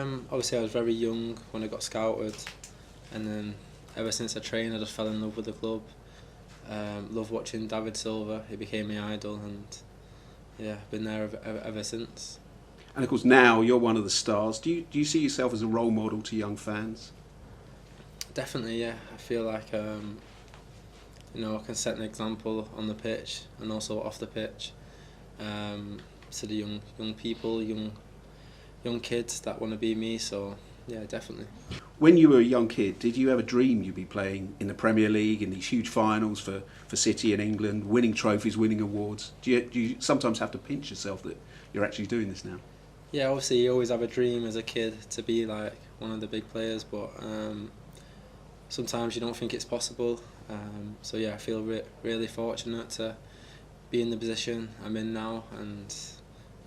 Obviously I was very young when I got scouted, and then ever since I trained I just fell in love with the club. Love watching David Silva, he became my idol, and yeah, been there ever since. And of course now you're one of the stars. Do you see yourself as a role model to young fans? Definitely, yeah. I feel like I can set an example on the pitch and also off the pitch to the young people, young kids that want to be me. So yeah, definitely. When you were a young kid, did you ever dream you'd be playing in the Premier League, in these huge finals for City in England, winning trophies, winning awards? Do you sometimes have to pinch yourself that you're actually doing this now? Yeah, obviously you always have a dream as a kid to be like one of the big players, but sometimes you don't think it's possible. So yeah, I feel really fortunate to be in the position I'm in now and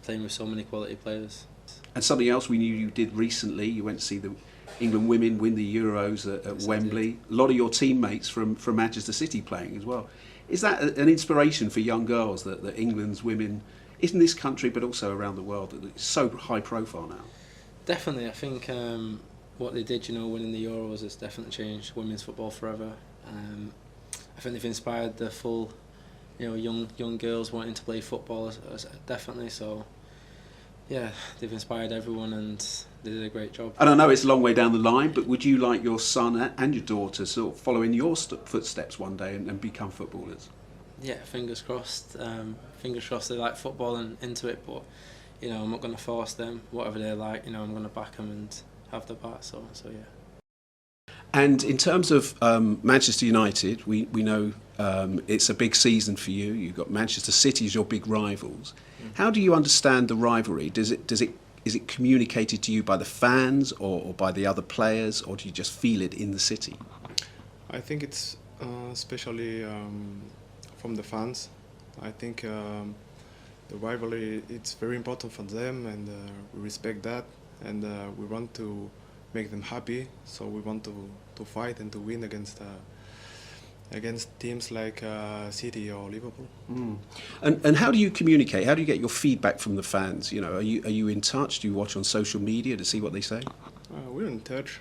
playing with so many quality players. And something else we knew you did recently, you went to see the England women win the Euros at Yes, Wembley. A lot of your teammates from Manchester City playing as well. Is that an inspiration for young girls that England's women, in this country but also around the world, that it's so high profile now? Definitely, I think what they did, winning the Euros, has definitely changed women's football forever. I think they've inspired the full, young girls wanting to play football, definitely. So yeah, they've inspired everyone and they did a great job. And I know it's a long way down the line, but would you like your son and your daughter sort of follow in your footsteps one day and become footballers? Yeah, fingers crossed. Fingers crossed they like football and into it, but I'm not going to force them. Whatever they like, I'm going to back them and have the bat. So yeah. And in terms of Manchester United, we know it's a big season for you. You've got Manchester City as your big rivals. How do you understand the rivalry? Is it communicated to you by the fans or by the other players, or do you just feel it in the city? I think it's especially from the fans. I think the rivalry, it's very important for them, and we respect that, and we want to make them happy. So we want to fight and to win against teams like City or Liverpool. And how do you communicate? How do you get your feedback from the fans? Are you in touch? Do you watch on social media to see what they say? We're in touch.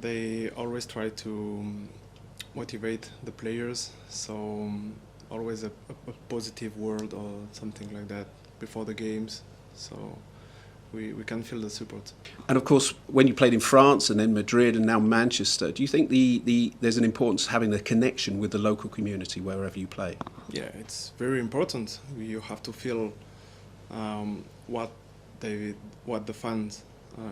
They always try to motivate the players, so always a positive word or something like that before the games. So we can feel the support. And of course, when you played in France and then Madrid and now Manchester, do you think there's an importance having the connection with the local community wherever you play? Yeah, it's very important. You have to feel what the fans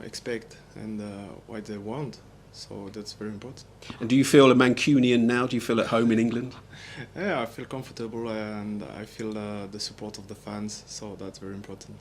expect and what they want. So that's very important. And do you feel a Mancunian now? Do you feel at home in England? Yeah, I feel comfortable and I feel the support of the fans, so that's very important.